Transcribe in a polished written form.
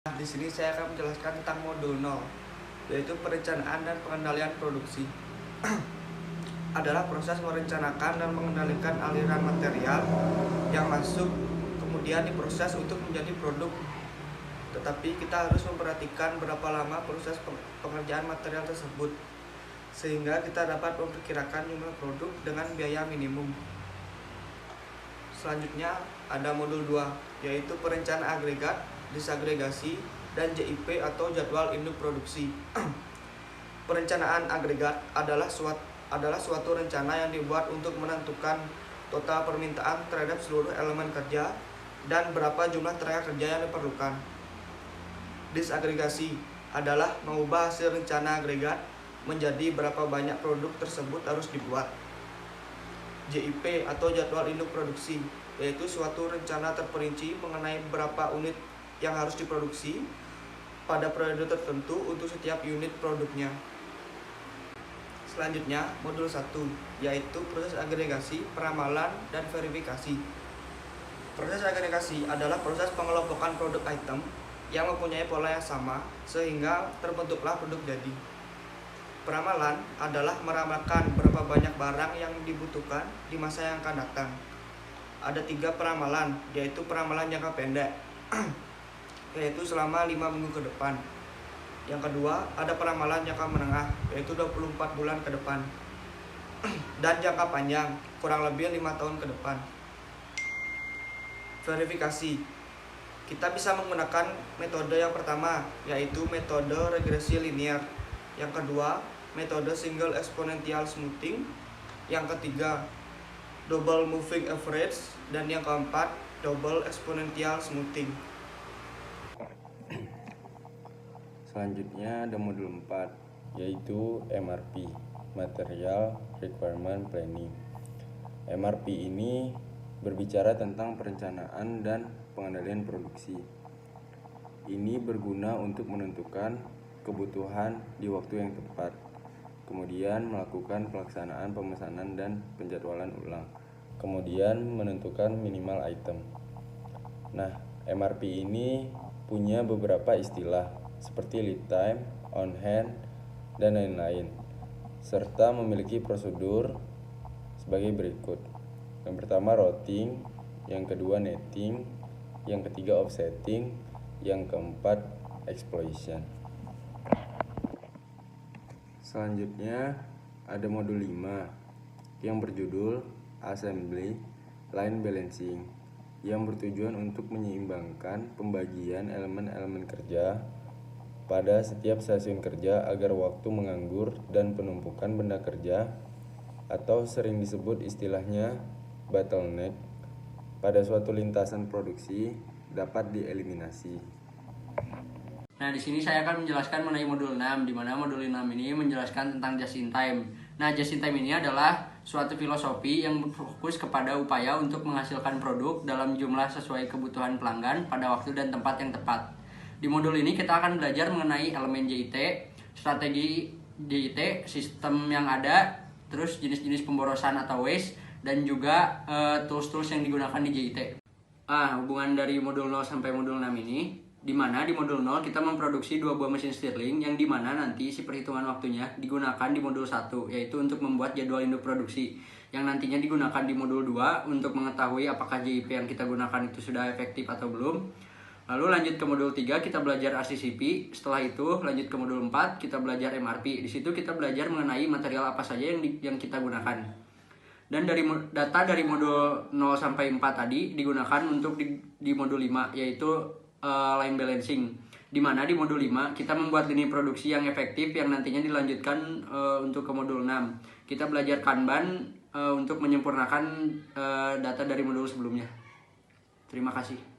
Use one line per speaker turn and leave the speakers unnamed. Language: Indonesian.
Di sini saya akan menjelaskan tentang modul 0, yaitu perencanaan dan pengendalian produksi. Adalah proses merencanakan dan mengendalikan aliran material yang masuk, kemudian diproses untuk menjadi produk. Tetapi kita harus memperhatikan berapa lama proses pengerjaan material tersebut, sehingga kita dapat memperkirakan jumlah produk dengan biaya minimum. Selanjutnya ada modul 2, yaitu perencanaan agregat, disagregasi, dan JIP atau jadwal induk produksi. Perencanaan agregat adalah suatu rencana yang dibuat untuk menentukan total permintaan terhadap seluruh elemen kerja dan berapa jumlah tenaga kerja yang diperlukan. Disagregasi adalah mengubah hasil rencana agregat menjadi berapa banyak produk tersebut harus dibuat. JIP atau jadwal induk produksi yaitu suatu rencana terperinci mengenai berapa unit yang harus diproduksi pada periode tertentu untuk setiap unit produknya. Selanjutnya, modul 1, yaitu proses agregasi, peramalan, dan verifikasi. Proses agregasi adalah proses pengelompokan produk item yang mempunyai pola yang sama sehingga terbentuklah produk jadi. Peramalan adalah meramalkan berapa banyak barang yang dibutuhkan di masa yang akan datang. Ada 3 peramalan, yaitu peramalan jangka pendek, yaitu selama 5 minggu ke depan. Yang kedua, ada peramalan jangka menengah, yaitu 24 bulan ke depan. Dan jangka panjang, kurang lebih 5 tahun ke depan. Verifikasi. Kita bisa menggunakan metode yang pertama, yaitu metode regresi linear. Yang kedua, metode single exponential smoothing. Yang ketiga, double moving average. Dan yang keempat, double exponential smoothing.
Selanjutnya ada modul 4, yaitu MRP, Material Requirement Planning. MRP ini berbicara tentang perencanaan dan pengendalian produksi. Ini berguna untuk menentukan kebutuhan di waktu yang tepat, kemudian melakukan pelaksanaan pemesanan dan penjadwalan ulang, kemudian menentukan minimal item. Nah, MRP ini punya beberapa istilah seperti lead time, on hand, dan lain-lain, serta memiliki prosedur sebagai berikut. Yang pertama routing, yang kedua netting, yang ketiga offsetting, yang keempat exploitation. Selanjutnya ada modul 5 yang berjudul Assembly Line Balancing, yang bertujuan untuk menyeimbangkan pembagian elemen-elemen kerja pada setiap stasiun kerja agar waktu menganggur dan penumpukan benda kerja atau sering disebut istilahnya bottleneck pada suatu lintasan produksi dapat dieliminasi.
Nah, di sini saya akan menjelaskan mengenai modul 6, di mana modul 6 ini menjelaskan tentang just in time. Nah, just in time ini adalah suatu filosofi yang berfokus kepada upaya untuk menghasilkan produk dalam jumlah sesuai kebutuhan pelanggan pada waktu dan tempat yang tepat. Di modul ini kita akan belajar mengenai elemen JIT, strategi JIT, sistem yang ada, terus jenis-jenis pemborosan atau waste, dan juga tools-tools yang digunakan di JIT. Hubungan dari modul 0 sampai modul 6 ini, di mana di modul 0 kita memproduksi 2 buah mesin Stirling yang dimana nanti si perhitungan waktunya digunakan di modul 1, yaitu untuk membuat jadwal induk produksi, yang nantinya digunakan di modul 2 untuk mengetahui apakah JIP yang kita gunakan itu sudah efektif atau belum. Lalu lanjut ke modul 3 kita belajar RCCP, setelah itu lanjut ke modul 4 kita belajar MRP. Di situ kita belajar mengenai material apa saja yang kita gunakan. Dan dari data dari modul 0 sampai 4 tadi digunakan untuk di modul 5, yaitu line balancing. Di mana di modul 5 kita membuat lini produksi yang efektif yang nantinya dilanjutkan untuk ke modul 6. Kita belajar Kanban untuk menyempurnakan data dari modul sebelumnya. Terima kasih.